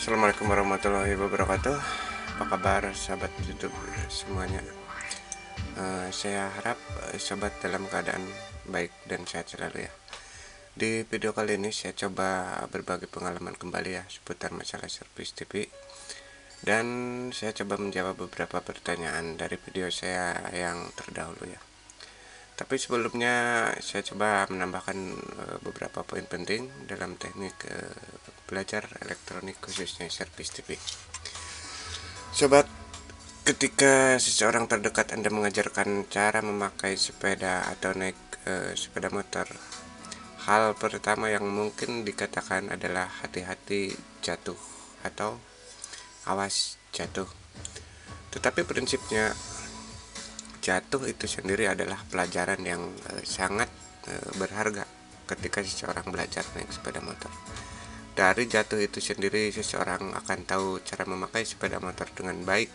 Assalamualaikum warahmatullahi wabarakatuh. Apa kabar sahabat YouTube semuanya? Saya harap sobat dalam keadaan baik dan sehat selalu ya. Di video kali ini saya coba berbagi pengalaman kembali ya seputar masalah servis TV. Dan saya coba menjawab beberapa pertanyaan dari video saya yang terdahulu ya. Tapi sebelumnya saya coba menambahkan beberapa poin penting dalam teknik belajar elektronik khususnya servis TV. Sobat, ketika seseorang terdekat Anda mengajarkan cara memakai sepeda atau naik sepeda motor, hal pertama yang mungkin dikatakan adalah hati-hati jatuh atau awas jatuh. Tetapi prinsipnya jatuh itu sendiri adalah pelajaran yang sangat berharga ketika seseorang belajar naik sepeda motor. Dari jatuh itu sendiri seseorang akan tahu cara memakai sepeda motor dengan baik.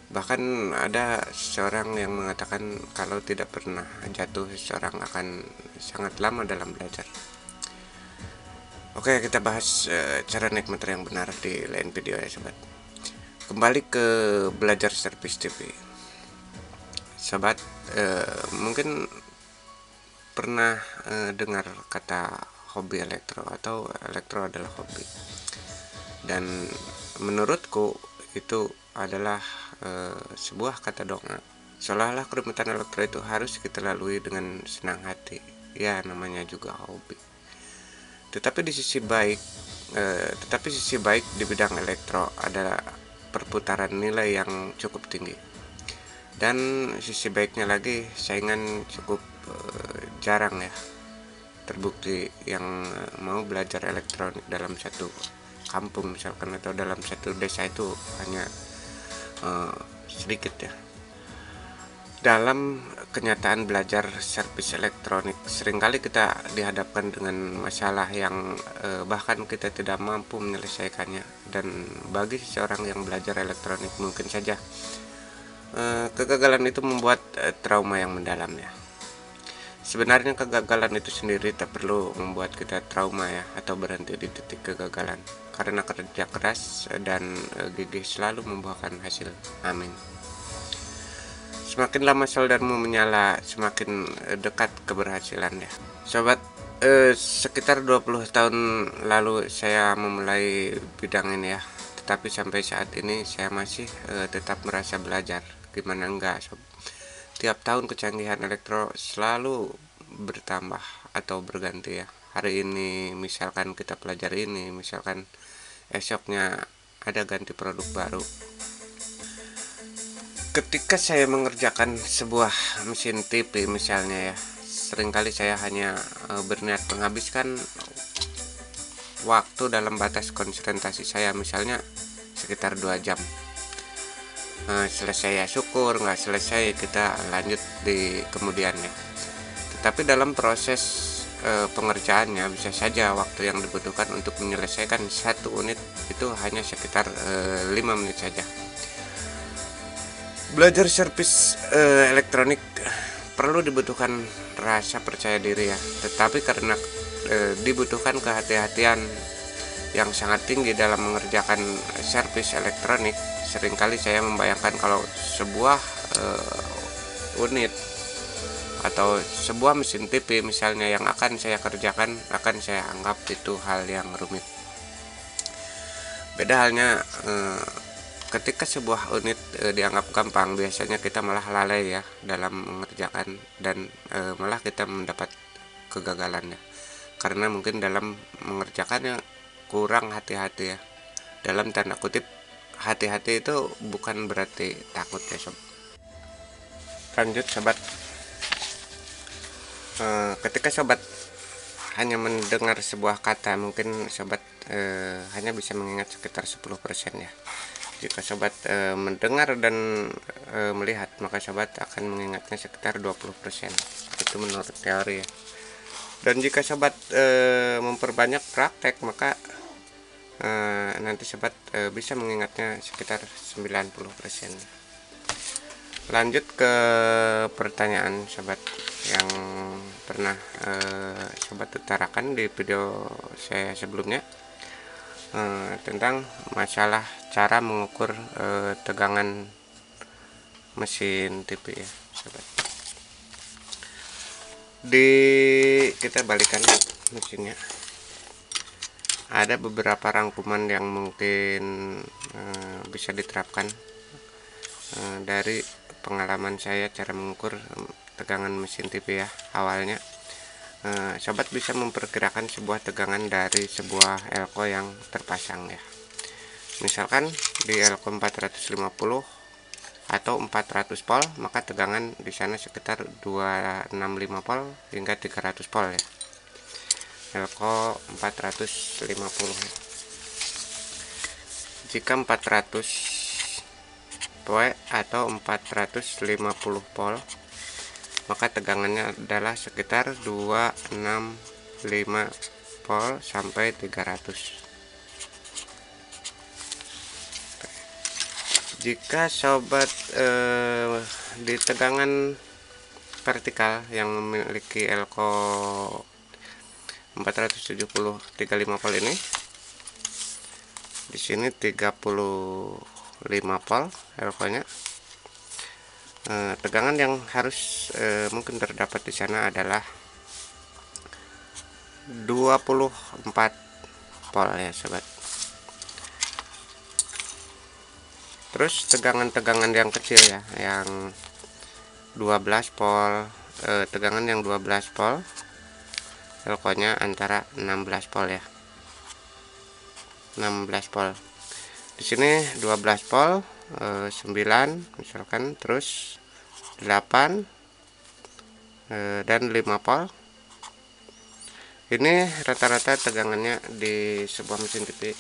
Bahkan ada seseorang yang mengatakan kalau tidak pernah jatuh seseorang akan sangat lama dalam belajar. Oke, kita bahas cara naik motor yang benar di lain video ya sobat. Kembali ke belajar servis TV. Sobat, mungkin pernah dengar kata hobi elektro atau elektro adalah hobi. Dan menurutku itu adalah sebuah kata dongeng. Seolah-olah kerumitan elektro itu harus kita lalui dengan senang hati. Ya, namanya juga hobi. Tetapi sisi baik di bidang elektro adalah perputaran nilai yang cukup tinggi. Dan sisi baiknya lagi, saingan cukup jarang ya terbukti yang mau belajar elektronik dalam satu kampung misalkan atau dalam satu desa itu hanya sedikit ya. Dalam kenyataan belajar servis elektronik, seringkali kita dihadapkan dengan masalah yang bahkan kita tidak mampu menyelesaikannya. Dan bagi seseorang yang belajar elektronik mungkin saja kegagalan itu membuat trauma yang mendalam ya. Sebenarnya kegagalan itu sendiri tak perlu membuat kita trauma ya atau berhenti di titik kegagalan, karena kerja keras dan gigih selalu membuahkan hasil. Amin. Semakin lama soldermu menyala, semakin dekat keberhasilan ya. Sobat, sekitar 20 tahun lalu saya memulai bidang ini ya. Tetapi sampai saat ini saya masih tetap merasa belajar. Gimana enggak sob? Tiap tahun kecanggihan elektro selalu bertambah atau berganti ya. Hari ini misalkan kita pelajari ini, misalkan esoknya ada ganti produk baru. Ketika saya mengerjakan sebuah mesin TV misalnya ya, seringkali saya hanya berniat menghabiskan waktu dalam batas konsentrasi saya, misalnya sekitar 2 jam. Selesai ya syukur, nggak selesai kita lanjut di kemudiannya. Tetapi dalam proses pengerjaannya bisa saja waktu yang dibutuhkan untuk menyelesaikan satu unit itu hanya sekitar 5 menit saja. Belajar servis elektronik perlu dibutuhkan rasa percaya diri ya, tetapi karena dibutuhkan kehati-hatian yang sangat tinggi dalam mengerjakan servis elektronik, seringkali saya membayangkan kalau sebuah unit atau sebuah mesin TV misalnya yang akan saya kerjakan akan saya anggap itu hal yang rumit. Beda halnya ketika sebuah unit dianggap gampang, biasanya kita malah lalai ya dalam mengerjakan dan malah kita mendapat kegagalannya karena mungkin dalam mengerjakannya kurang hati-hati ya. Dalam tanda kutip, hati-hati itu bukan berarti takut ya sob. Lanjut sobat, ketika sobat hanya mendengar sebuah kata, mungkin sobat hanya bisa mengingat sekitar 10% ya. Jika sobat mendengar dan melihat, maka sobat akan mengingatnya sekitar 20%. Itu menurut teori ya. Dan jika sobat memperbanyak praktek, maka nanti sobat bisa mengingatnya sekitar 90%. Lanjut ke pertanyaan sobat yang pernah sobat utarakan di video saya sebelumnya. tentang masalah cara mengukur tegangan mesin TV ya sobat. Kita balikan mesinnya. Ada beberapa rangkuman yang mungkin bisa diterapkan dari pengalaman saya cara mengukur tegangan mesin TV ya. Awalnya sobat bisa memperkirakan sebuah tegangan dari sebuah elko yang terpasang ya. Misalkan di elko 450 atau 400 volt, maka tegangan di sana sekitar 265 volt hingga 300 volt ya. Elko 450 ya. Jika 400 V atau 450 volt, maka tegangannya adalah sekitar 265 volt sampai 300. Jika sobat di tegangan vertikal yang memiliki elko 470 35 volt ini, di sini 35 volt elko-nya. Tegangan yang harus mungkin terdapat di sana adalah 24 volt ya sobat. Terus tegangan-tegangan yang kecil ya, yang 12 volt, tegangan yang 12 volt elko-nya antara 16 volt ya. 16 volt. Di sini 12 volt, 9 misalkan, terus 8 dan 5 volt. Ini rata-rata tegangannya di sebuah mesin TV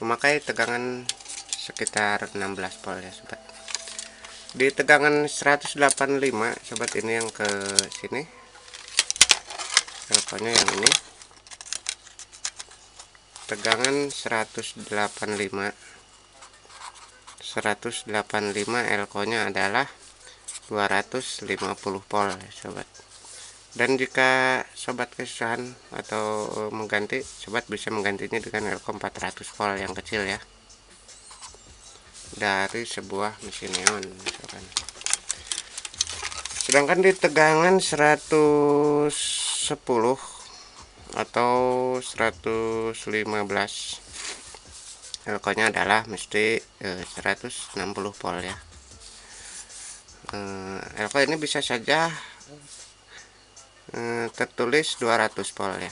memakai tegangan sekitar 16 volt ya sobat. Di tegangan 185 sobat, ini yang ke sini elko-nya yang ini, tegangan 185 elko-nya adalah 250 volt ya sobat. Dan jika sobat kesusahan atau mengganti, sobat bisa menggantinya dengan elko 400 volt yang kecil ya, dari sebuah mesin neon misalkan. Sedangkan di tegangan 110 atau 115 elko-nya adalah mesti 160 volt ya. Elko ini bisa saja tertulis 200 volt ya.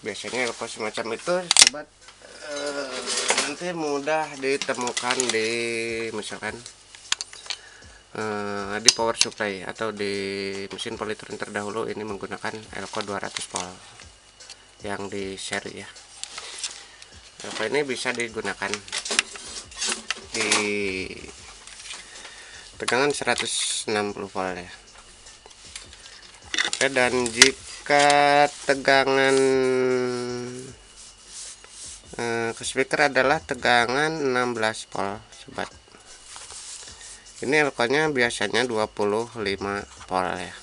Biasanya elko semacam itu sobat nanti mudah ditemukan di misalkan di power supply atau di mesin Polytron terdahulu. Ini menggunakan elko 200 volt yang di seri ya. Elko ini bisa digunakan di tegangan 160 volt ya. Oke, dan jika tegangan ke speaker adalah tegangan 16 volt sobat, ini elko-nya biasanya 25 volt ya.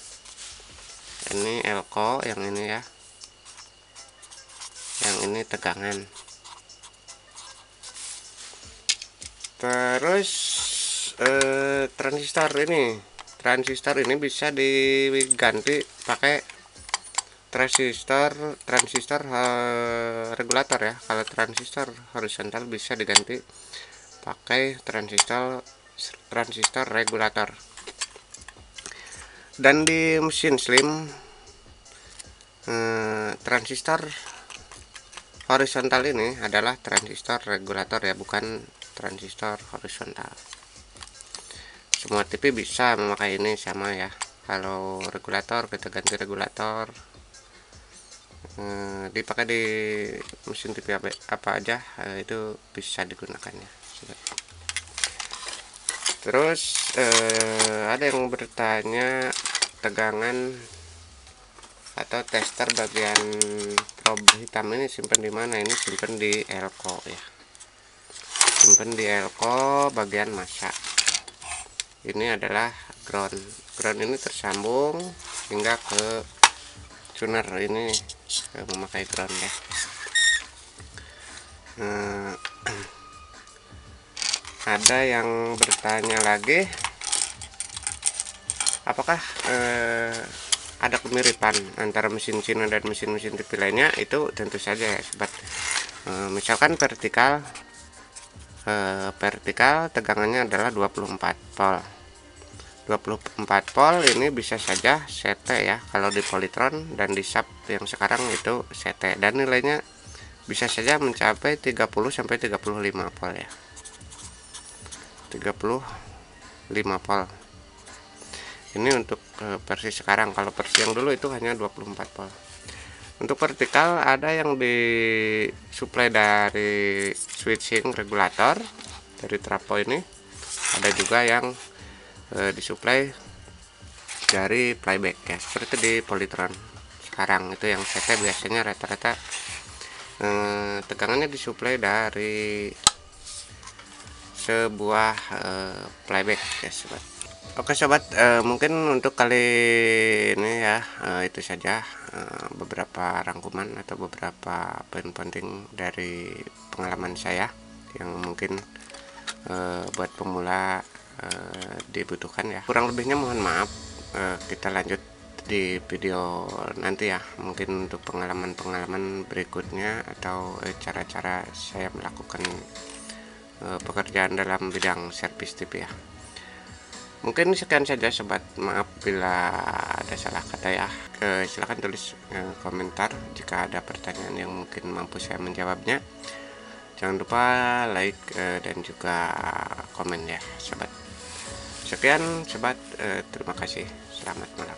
Ini elko yang ini ya, yang ini tegangan. Terus transistor ini bisa diganti pakai transistor regulator ya. Kalau transistor horizontal bisa diganti pakai transistor regulator. Dan di mesin slim transistor horizontal ini adalah transistor regulator ya, bukan transistor horizontal. Semua TV bisa memakai ini sama ya. Kalau regulator kita ganti regulator, dipakai di mesin TV apa aja itu bisa digunakan ya. Terus ada yang bertanya tegangan atau tester bagian probe hitam ini simpan di mana? Ini simpan di elko ya, simpan di elko bagian masa. Ini adalah ground ini tersambung hingga ke tuner ini memakai ground ya. Ada yang bertanya lagi, apakah ada kemiripan antara mesin Cina dan mesin-mesin TV lainnya? Itu tentu saja ya sobat. Misalkan vertikal tegangannya adalah 24 volt. 24 volt ini bisa saja CT ya kalau di Polytron, dan di sub yang sekarang itu CT, dan nilainya bisa saja mencapai 30 sampai 35 volt ya. 35 volt. Ini untuk versi sekarang. Kalau versi yang dulu itu hanya 24 volt. Untuk vertikal ada yang disuplai dari switching regulator dari trafo ini. Ada juga yang disuplai dari playback ya, seperti di Polytron sekarang itu yang CT biasanya rata-rata tegangannya disuplai dari sebuah playback ya sobat. Oke sobat, mungkin untuk kali ini ya itu saja beberapa rangkuman atau beberapa poin penting dari pengalaman saya yang mungkin buat pemula dibutuhkan ya. Kurang lebihnya mohon maaf. Kita lanjut di video nanti ya, mungkin untuk pengalaman berikutnya atau cara-cara saya melakukan pekerjaan dalam bidang servis TV ya. Mungkin sekian saja sobat, maaf bila ada salah kata ya. Silahkan tulis komentar jika ada pertanyaan yang mungkin mampu saya menjawabnya. Jangan lupa like dan juga komen ya sobat. Sekian sobat, terima kasih, selamat malam.